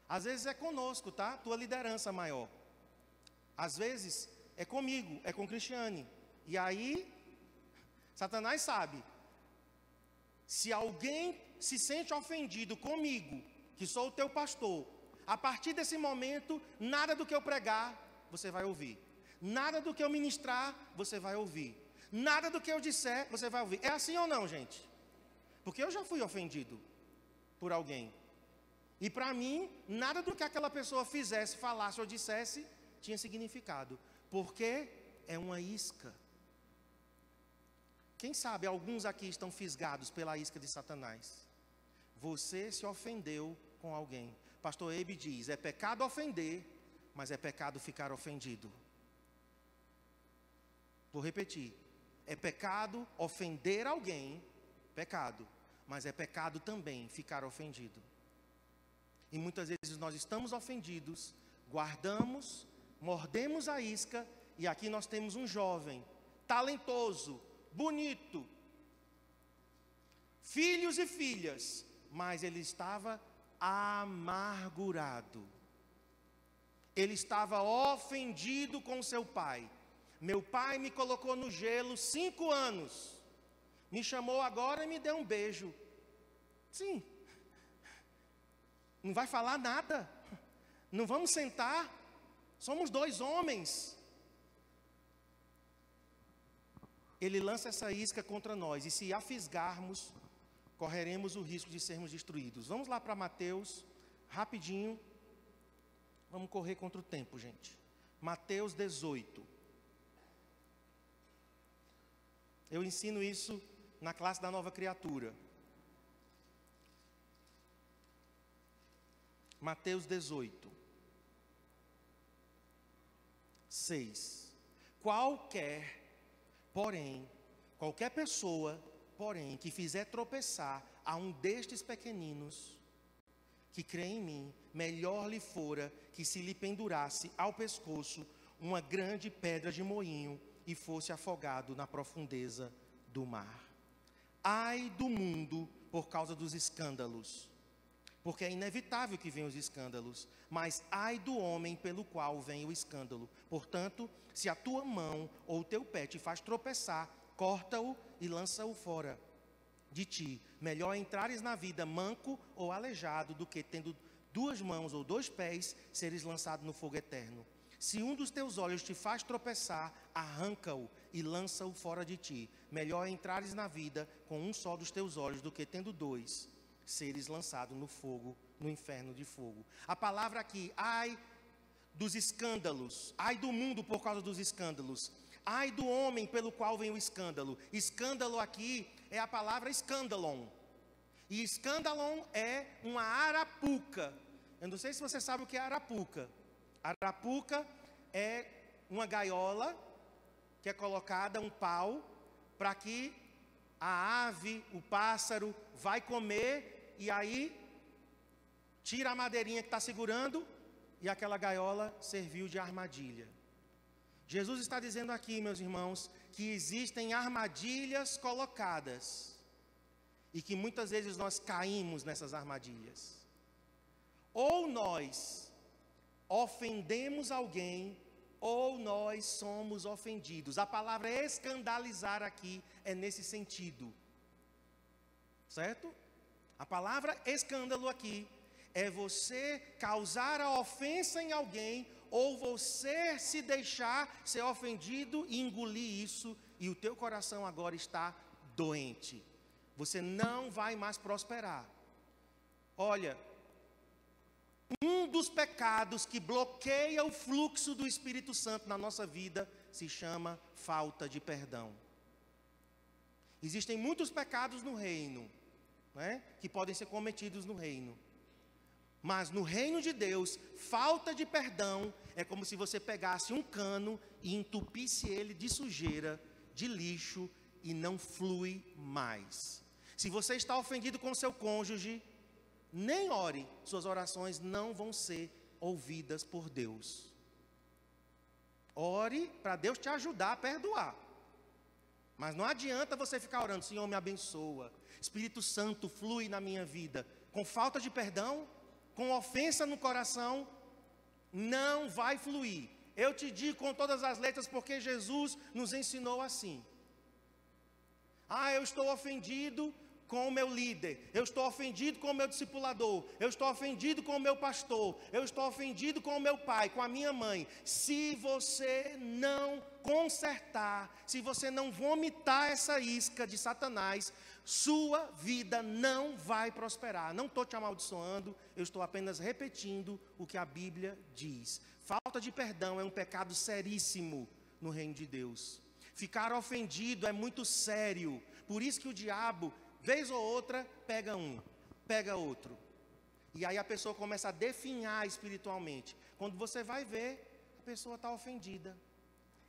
Às vezes é conosco, tá? Tua liderança maior. Às vezes é comigo, é com Cristiane. E aí, Satanás sabe. Se alguém se sente ofendido comigo, que sou o teu pastor, a partir desse momento, nada do que eu pregar, você vai ouvir. Nada do que eu ministrar, você vai ouvir. Nada do que eu disser, você vai ouvir. É assim ou não, gente? Porque eu já fui ofendido por alguém. E para mim, nada do que aquela pessoa fizesse, falasse ou dissesse, tinha significado. Porque é uma isca. Quem sabe alguns aqui estão fisgados pela isca de Satanás. Você se ofendeu com alguém. Pastor Eibe diz, é pecado ofender, mas é pecado ficar ofendido. Vou repetir. É pecado ofender alguém, pecado. Mas é pecado também ficar ofendido. E muitas vezes nós estamos ofendidos, guardamos, mordemos a isca, e aqui nós temos um jovem, talentoso, bonito, filhos e filhas, mas ele estava amargurado. Ele estava ofendido com seu pai. Meu pai me colocou no gelo 5 anos, me chamou agora e me deu um beijo. Sim. Não vai falar nada. Não vamos sentar. Somos 2 homens. Ele lança essa isca contra nós. E se a fisgarmos, correremos o risco de sermos destruídos. Vamos lá para Mateus, rapidinho. Vamos correr contra o tempo, gente. Mateus 18. Eu ensino isso na classe da nova criatura. Mateus 18, 6. Qualquer pessoa, porém, que fizer tropeçar a um destes pequeninos, que crê em mim, melhor lhe fora que se lhe pendurasse ao pescoço uma grande pedra de moinho e fosse afogado na profundeza do mar. Ai do mundo por causa dos escândalos, porque é inevitável que venham os escândalos, mas ai do homem pelo qual vem o escândalo. Portanto, se a tua mão ou o teu pé te faz tropeçar, corta-o e lança-o fora de ti. Melhor entrares na vida manco ou aleijado do que tendo 2 mãos ou 2 pés, seres lançado no fogo eterno. Se um dos teus olhos te faz tropeçar, arranca-o e lança-o fora de ti. Melhor entrares na vida com um só dos teus olhos do que tendo 2, seres lançados no fogo, no inferno de fogo. A palavra aqui, ai dos escândalos, ai do mundo por causa dos escândalos, ai do homem pelo qual vem o escândalo. Escândalo aqui é a palavra escândalon. E escândalon é uma arapuca. Eu não sei se você sabe o que é arapuca. Arapuca é uma gaiola que é colocada um pau para que a ave, o pássaro, vai comer e aí tira a madeirinha que está segurando e aquela gaiola serviu de armadilha. Jesus está dizendo aqui, meus irmãos, que existem armadilhas colocadas e que muitas vezes nós caímos nessas armadilhas. Ou nós ofendemos alguém, ou nós somos ofendidos. A palavra escandalizar aqui é nesse sentido, certo? A palavra escândalo aqui é você causar a ofensa em alguém, ou você se deixar ser ofendido e engolir isso, e o teu coração agora está doente. Você não vai mais prosperar. Olha, Um dos pecados que bloqueia o fluxo do Espírito Santo na nossa vida se chama falta de perdão. Existem muitos pecados no reino, né, que podem ser cometidos no reino. Mas no reino de Deus, falta de perdão é como se você pegasse um cano e entupisse ele de sujeira, de lixo, e não flui mais. Se você está ofendido com seu cônjuge, nem ore, suas orações não vão ser ouvidas por Deus. Ore para Deus te ajudar a perdoar. Mas não adianta você ficar orando, Senhor, me abençoa, Espírito Santo flui na minha vida. Com falta de perdão, com ofensa no coração, não vai fluir. Eu te digo com todas as letras, porque Jesus nos ensinou assim. Eu estou ofendido com o meu líder, eu estou ofendido com o meu discipulador, eu estou ofendido com o meu pastor, eu estou ofendido com o meu pai, com a minha mãe. Se você não consertar, se você não vomitar essa isca de Satanás, sua vida não vai prosperar. Não estou te amaldiçoando, eu estou apenas repetindo o que a Bíblia diz. Falta de perdão é um pecado seríssimo no reino de Deus. Ficar ofendido é muito sério. Por isso que o diabo, vez ou outra, pega um, pega outro. E aí a pessoa começa a definhar espiritualmente. Quando você vai ver, a pessoa está ofendida.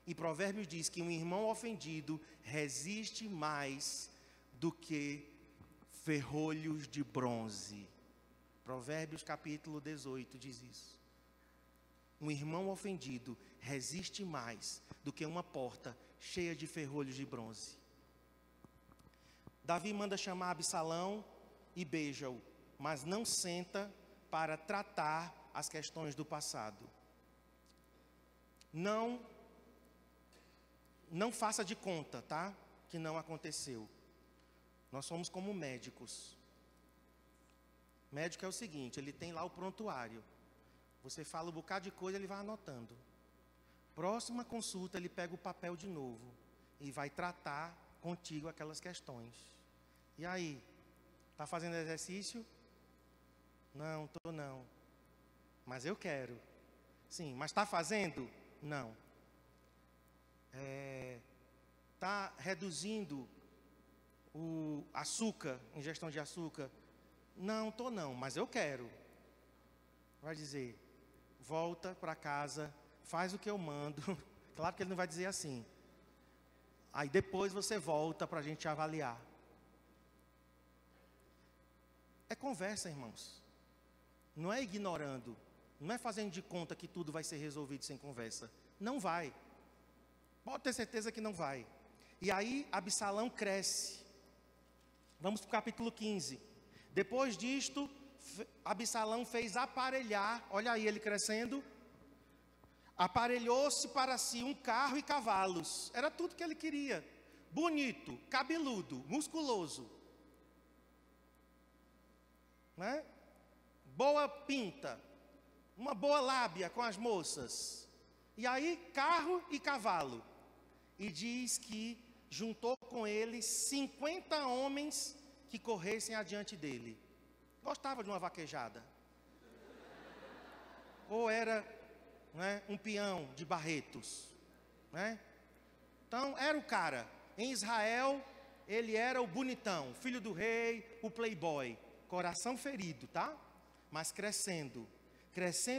E Provérbios diz que um irmão ofendido resiste mais do que ferrolhos de bronze. Provérbios capítulo 18 diz isso. Um irmão ofendido resiste mais do que uma porta cheia de ferrolhos de bronze. Davi manda chamar Absalão e beija-o, mas não senta para tratar as questões do passado. Não faça de conta, tá? Que não aconteceu. Nós somos como médicos. Médico é o seguinte, ele tem lá o prontuário. Você fala um bocado de coisa, ele vai anotando. Próxima consulta, ele pega o papel de novo e vai tratar contigo aquelas questões. E aí, está fazendo exercício? Não, estou não. Mas eu quero. Sim, mas está fazendo? Não. Está reduzindo o açúcar, ingestão de açúcar? Não, estou não, mas eu quero. Vai dizer, volta para casa, faz o que eu mando. Claro que ele não vai dizer assim. Aí depois você volta para a gente avaliar. É conversa, irmãos. Não é ignorando. Não é fazendo de conta que tudo vai ser resolvido sem conversa. Não vai. Pode ter certeza que não vai. E aí Absalão cresce. Vamos para o capítulo 15. Depois disto, Absalão fez aparelhar, olha aí ele crescendo, aparelhou-se para si um carro e cavalos. Era tudo que ele queria. Bonito, cabeludo, musculoso, né? Boa pinta, uma boa lábia com as moças. E aí carro e cavalo. E diz que juntou com ele 50 homens que corressem adiante dele. Gostava de uma vaquejada. Ou era, né, um peão de Barretos, né? Então era o cara. Em Israel ele era o bonitão, filho do rei, o playboy, coração ferido, tá? Mas crescendo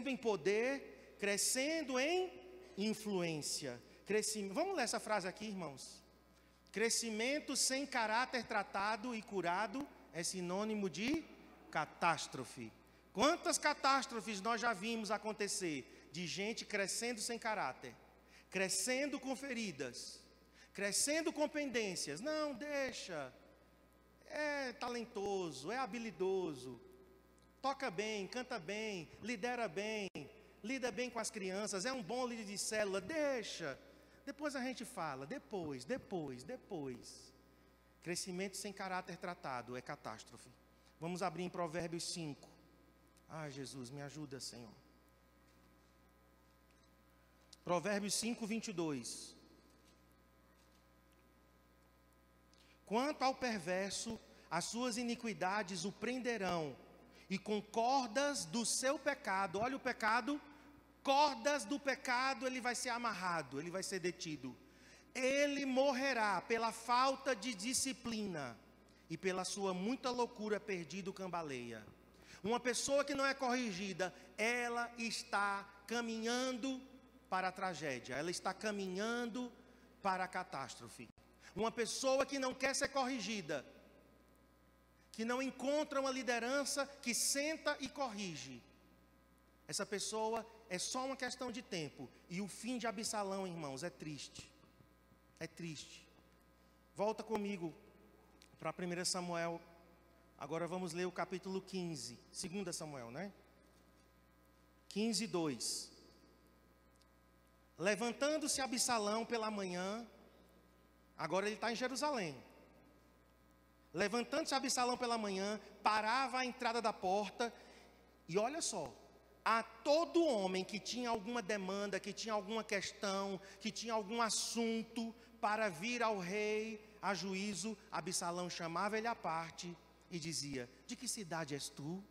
em poder, crescendo em influência. Vamos ler essa frase aqui, irmãos. Crescimento sem caráter tratado e curado é sinônimo de catástrofe. Quantas catástrofes nós já vimos acontecer de gente crescendo sem caráter, crescendo com feridas, crescendo com pendências. Não, deixa. É talentoso, é habilidoso, toca bem, canta bem, lidera bem, lida bem com as crianças, é um bom líder de célula, deixa. Depois a gente fala, depois. Crescimento sem caráter tratado é catástrofe. Vamos abrir em Provérbios 5. Jesus, me ajuda, Senhor. Provérbios 5, 22. Quanto ao perverso, as suas iniquidades o prenderão, e com cordas do seu pecado, olha o pecado, cordas do pecado, ele vai ser amarrado, ele vai ser detido. Ele morrerá pela falta de disciplina e pela sua muita loucura perdido cambaleia. Uma pessoa que não é corrigida, ela está caminhando para a tragédia, ela está caminhando para a catástrofe. Uma pessoa que não quer ser corrigida, que não encontra uma liderança que senta e corrige, essa pessoa é só uma questão de tempo. E o fim de Absalão, irmãos, é triste. É triste. Volta comigo para 1 Samuel. Agora vamos ler o capítulo 15. 2 Samuel, né? 15, 2. Levantando-se Absalão pela manhã. Agora ele está em Jerusalém. Levantando-se Absalão pela manhã, parava à entrada da porta. E olha só. A todo homem que tinha alguma demanda, que tinha alguma questão, que tinha algum assunto para vir ao rei a juízo, Absalão chamava ele à parte e dizia: de que cidade és tu?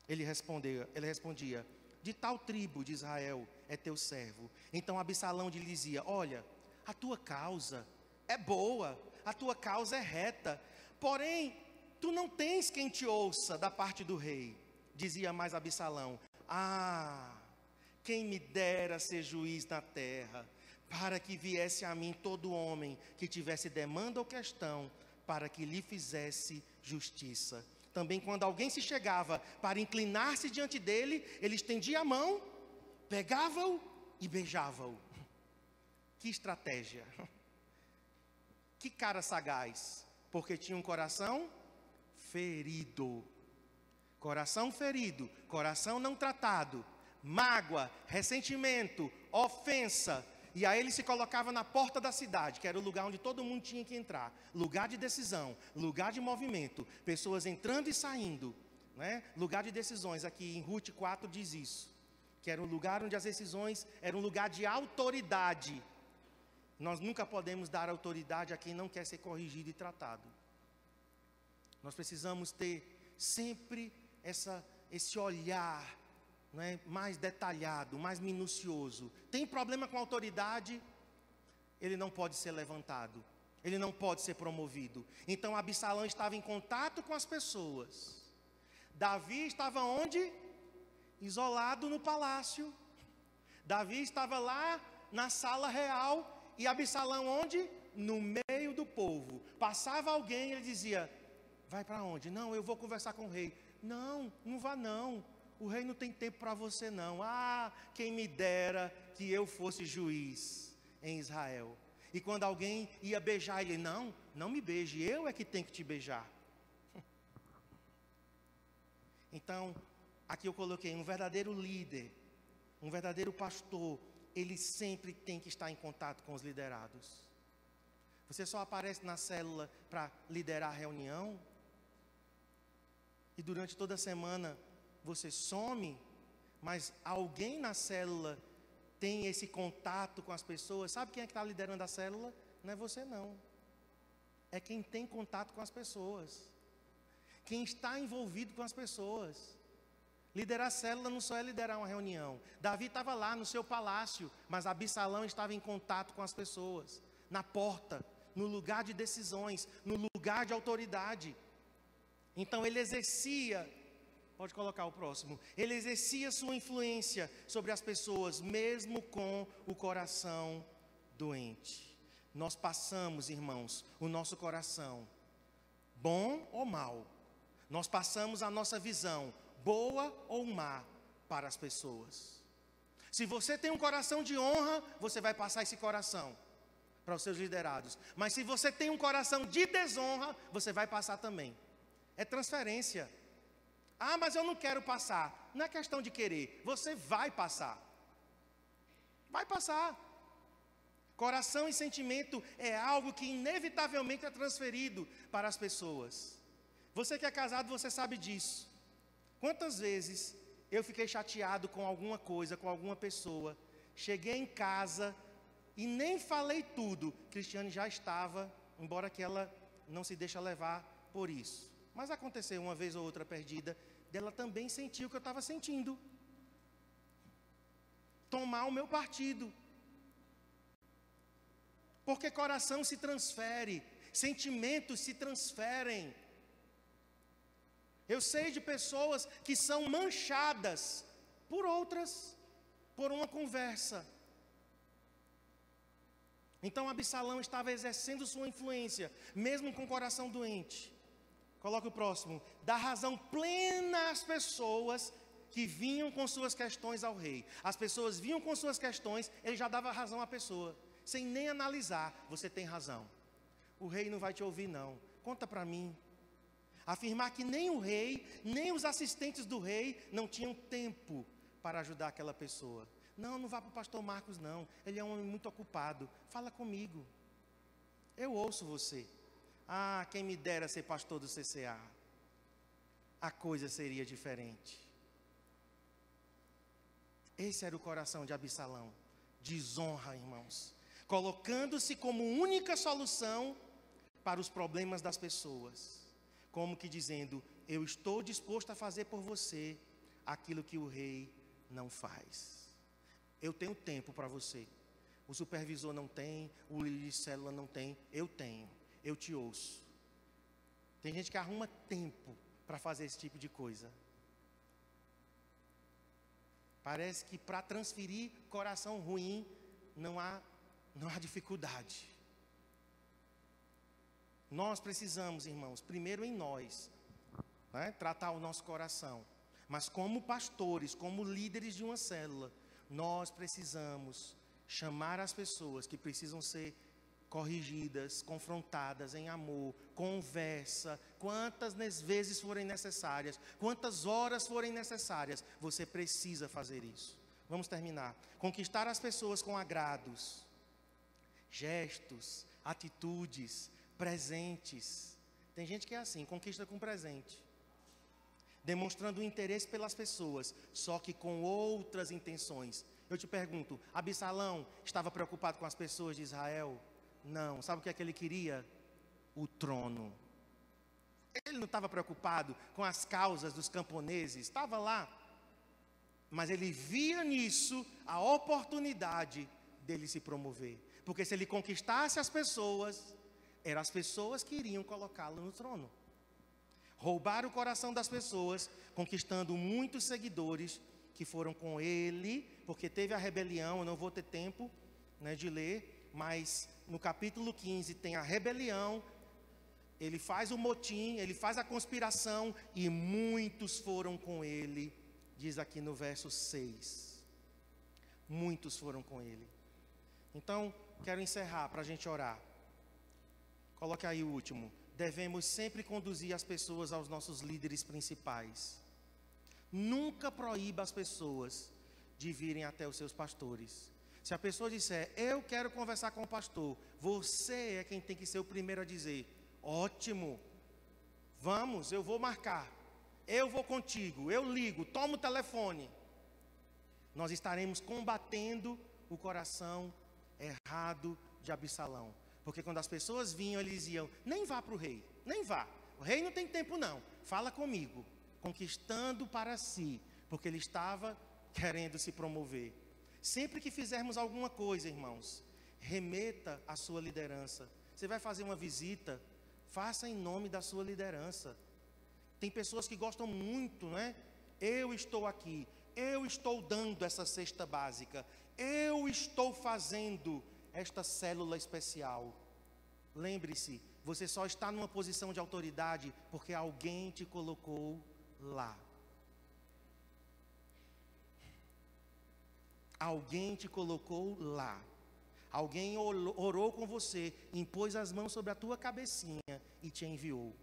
Ele respondia: de tal tribo de Israel é teu servo. Então Absalão lhe dizia: olha, a tua causa é boa, a tua causa é reta, porém tu não tens quem te ouça da parte do rei. Dizia mais Absalão: ah, quem me dera ser juiz na terra, para que viesse a mim todo homem que tivesse demanda ou questão, para que lhe fizesse justiça. Também quando alguém se chegava para inclinar-se diante dele, ele estendia a mão, pegava-o e beijava-o. Que estratégia! Que cara sagaz, porque tinha um coração ferido. Coração ferido, coração não tratado, mágoa, ressentimento, ofensa. E aí ele se colocava na porta da cidade, que era o lugar onde todo mundo tinha que entrar. Lugar de decisão, lugar de movimento, pessoas entrando e saindo, né? Lugar de decisões, aqui em Ruth 4 diz isso. Que era um lugar onde as decisões eram um lugar de autoridade. Nós nunca podemos dar autoridade a quem não quer ser corrigido e tratado. Nós precisamos ter sempre esse olhar, né, mais detalhado, mais minucioso. Tem problema com a autoridade, ele não pode ser levantado, ele não pode ser promovido. Então Absalão estava em contato com as pessoas. Davi estava onde? Isolado no palácio. Davi estava lá na sala real. E Absalão onde? No meio do povo. Passava alguém e ele dizia: vai para onde? Não, eu vou conversar com o rei. Não, não vá não. O rei não tem tempo para você não. Ah, quem me dera que eu fosse juiz em Israel. E quando alguém ia beijar ele: não, não me beije, eu é que tenho que te beijar. Então, aqui eu coloquei um verdadeiro líder, um verdadeiro pastor, ele sempre tem que estar em contato com os liderados. Você só aparece na célula para liderar a reunião? E durante toda a semana você some, mas alguém na célula tem esse contato com as pessoas? Sabe quem é que está liderando a célula? Não é você não. É quem tem contato com as pessoas. Quem está envolvido com as pessoas. Liderar a célula não só é liderar uma reunião. Davi estava lá no seu palácio, mas Absalão estava em contato com as pessoas. Na porta, no lugar de decisões, no lugar de autoridade. Então ele exercia, pode colocar o próximo, ele exercia sua influência sobre as pessoas, mesmo com o coração doente. Nós passamos, irmãos, o nosso coração, bom ou mal, nós passamos a nossa visão, boa ou má, para as pessoas. Se você tem um coração de honra, você vai passar esse coração para os seus liderados. Mas se você tem um coração de desonra, você vai passar também. É transferência. Ah, mas eu não quero passar. Não é questão de querer, você vai passar. Vai passar. Coração e sentimento é algo que inevitavelmente é transferido para as pessoas. Você que é casado, você sabe disso. Quantas vezes eu fiquei chateado com alguma coisa, com alguma pessoa, cheguei em casa e nem falei tudo, Cristiane já estava, embora que ela não se deixe levar por isso. Mas aconteceu uma vez ou outra perdida, dela também sentir o que eu estava sentindo. Tomar o meu partido. Porque coração se transfere, sentimentos se transferem. Eu sei de pessoas que são manchadas por outras, por uma conversa. Então Absalão estava exercendo sua influência, mesmo com o coração doente. Coloque o próximo. Dá razão plena às pessoas que vinham com suas questões ao rei. As pessoas vinham com suas questões, ele já dava razão à pessoa, sem nem analisar. Você tem razão. O rei não vai te ouvir não. Conta para mim. Afirmar que nem o rei, nem os assistentes do rei não tinham tempo para ajudar aquela pessoa. Não, não vá para o pastor Marcos não. Ele é um homem muito ocupado. Fala comigo. Eu ouço você. Ah, quem me dera ser pastor do CCA. A coisa seria diferente. Esse era o coração de Absalão. Desonra, irmãos. Colocando-se como única solução para os problemas das pessoas. Como que dizendo, eu estou disposto a fazer por você aquilo que o rei não faz. Eu tenho tempo para você. O supervisor não tem, o líder de célula não tem, eu tenho. Eu te ouço. Tem gente que arruma tempo para fazer esse tipo de coisa. Parece que para transferir coração ruim não há dificuldade. Nós precisamos, irmãos, primeiro em nós, né, tratar o nosso coração. Mas como pastores, como líderes de uma célula, nós precisamos chamar as pessoas que precisam ser corrigidas, confrontadas em amor, conversa, quantas vezes forem necessárias, quantas horas forem necessárias, você precisa fazer isso. Vamos terminar. Conquistar as pessoas com agrados, gestos, atitudes, presentes. Tem gente que é assim, conquista com presente. Demonstrando interesse pelas pessoas, só que com outras intenções. Eu te pergunto, Absalão estava preocupado com as pessoas de Israel? Não. Sabe o que é que ele queria? O trono. Ele não estava preocupado com as causas dos camponeses, estava lá. Mas ele via nisso a oportunidade dele se promover. Porque se ele conquistasse as pessoas, eram as pessoas que iriam colocá-lo no trono. Roubar o coração das pessoas, conquistando muitos seguidores que foram com ele, porque teve a rebelião. Eu não vou ter tempo, né, de ler, mas no capítulo 15 tem a rebelião, ele faz o motim, ele faz a conspiração e muitos foram com ele, diz aqui no verso 6. Muitos foram com ele. Então, quero encerrar para a gente orar. Coloque aí o último. Devemos sempre conduzir as pessoas aos nossos líderes principais. Nunca proíba as pessoas de virem até os seus pastores. Se a pessoa disser, eu quero conversar com o pastor, você é quem tem que ser o primeiro a dizer, ótimo, vamos, eu vou marcar, eu vou contigo, eu ligo, toma o telefone. Nós estaremos combatendo o coração errado de Absalão. Porque quando as pessoas vinham, eles diziam, nem vá para o rei, nem vá. O rei não tem tempo não, fala comigo. Conquistando para si, porque ele estava querendo se promover. Sempre que fizermos alguma coisa, irmãos, remeta à sua liderança. Você vai fazer uma visita, faça em nome da sua liderança. Tem pessoas que gostam muito, né? Eu estou aqui, eu estou dando essa cesta básica, eu estou fazendo esta célula especial. Lembre-se, você só está numa posição de autoridade porque alguém te colocou lá. Alguém te colocou lá. Alguém orou com você, impôs as mãos sobre a tua cabecinha e te enviou.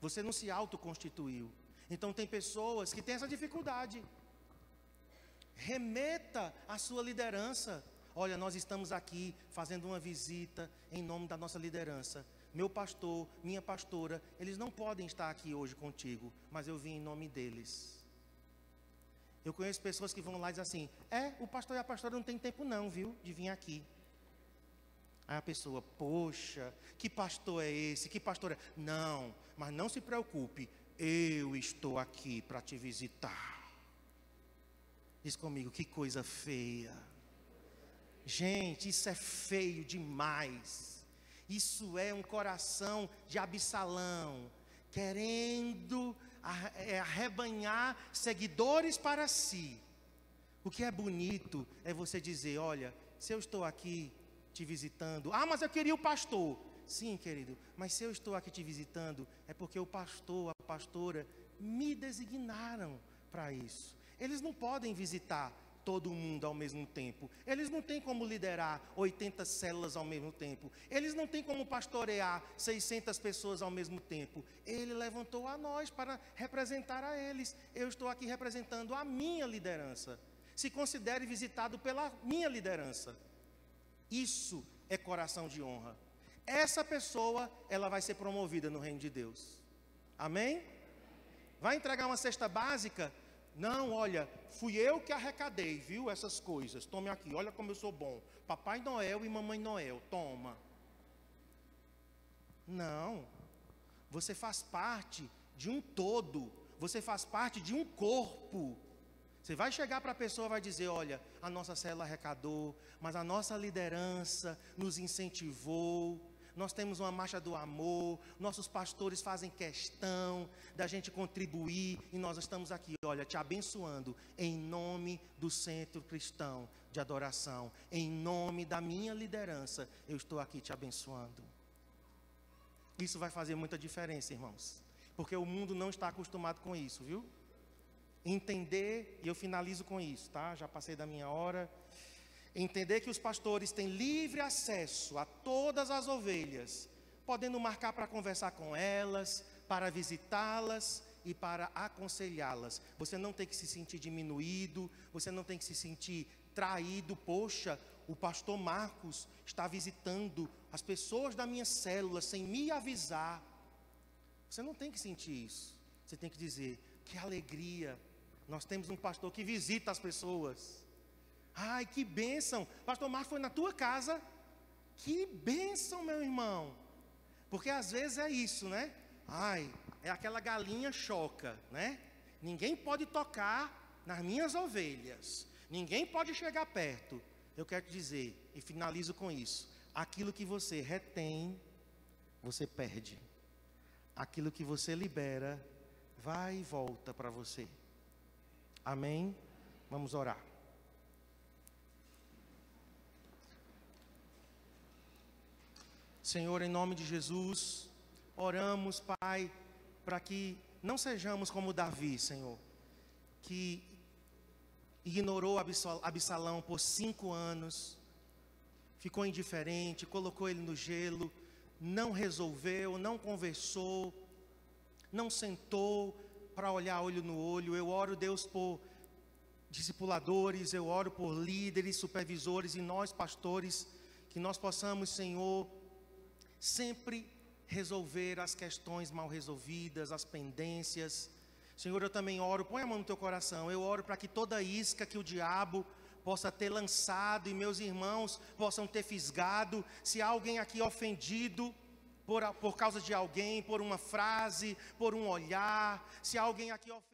Você não se autoconstituiu. Então tem pessoas que têm essa dificuldade. Remeta à sua liderança. Olha, nós estamos aqui fazendo uma visita em nome da nossa liderança. Meu pastor, minha pastora, eles não podem estar aqui hoje contigo, mas eu vim em nome deles. Eu conheço pessoas que vão lá e dizem assim, o pastor e a pastora não tem tempo não, viu, de vir aqui. Aí a pessoa, poxa, que pastor é esse, que pastora é? Não, mas não se preocupe, eu estou aqui para te visitar. Diz comigo, que coisa feia. Gente, isso é feio demais. Isso é um coração de Absalão, querendo arrebanhar seguidores para si. O que é bonito é você dizer, olha, se eu estou aqui te visitando, mas eu queria o pastor. Sim, querido, mas se eu estou aqui te visitando, é porque o pastor, a pastora, me designaram para isso. Eles não podem visitar todo mundo ao mesmo tempo. Eles não têm como liderar 80 células ao mesmo tempo. Eles não têm como pastorear 600 pessoas ao mesmo tempo. Ele levantou a nós para representar a eles. Eu estou aqui representando a minha liderança. Se considere visitado pela minha liderança. Isso é coração de honra. Essa pessoa, ela vai ser promovida no reino de Deus. Amém? Vai entregar uma cesta básica? Não, olha, fui eu que arrecadei, viu, essas coisas. Tome aqui, olha como eu sou bom. Papai Noel e Mamãe Noel, toma. Não. Você faz parte de um todo. Você faz parte de um corpo. Você vai chegar para a pessoa e vai dizer, olha, a nossa célula arrecadou, mas a nossa liderança nos incentivou. Nós temos uma marcha do amor, nossos pastores fazem questão da gente contribuir e nós estamos aqui, olha, te abençoando em nome do Centro Cristão de Adoração, em nome da minha liderança, eu estou aqui te abençoando. Isso vai fazer muita diferença, irmãos, porque o mundo não está acostumado com isso, viu? Entender, e eu finalizo com isso, tá? Já passei da minha hora. Entender que os pastores têm livre acesso a todas as ovelhas, podendo marcar para conversar com elas, para visitá-las e para aconselhá-las. Você não tem que se sentir diminuído, você não tem que se sentir traído. Poxa, o pastor Marcos está visitando as pessoas da minha célula sem me avisar. Você não tem que sentir isso. Você tem que dizer, que alegria, nós temos um pastor que visita as pessoas. Ai, que bênção, pastor Marcos foi na tua casa. Que bênção, meu irmão. Porque às vezes é isso, né? Ai, é aquela galinha choca, né? Ninguém pode tocar nas minhas ovelhas, ninguém pode chegar perto. Eu quero te dizer, e finalizo com isso, aquilo que você retém, você perde. Aquilo que você libera, vai e volta para você. Amém? Vamos orar. Senhor, em nome de Jesus, oramos, Pai, para que não sejamos como Davi, Senhor, que ignorou Absalão por 5 anos, ficou indiferente, colocou ele no gelo, não resolveu, não conversou, não sentou para olhar olho no olho. Eu oro, Deus, por discipuladores, eu oro por líderes, supervisores e nós, pastores, que nós possamos, Senhor, sempre resolver as questões mal resolvidas, as pendências. Senhor, eu também oro, põe a mão no teu coração, eu oro para que toda isca que o diabo possa ter lançado e meus irmãos possam ter fisgado, se há alguém aqui ofendido por causa de alguém, por uma frase, por um olhar, se há alguém aqui ofendido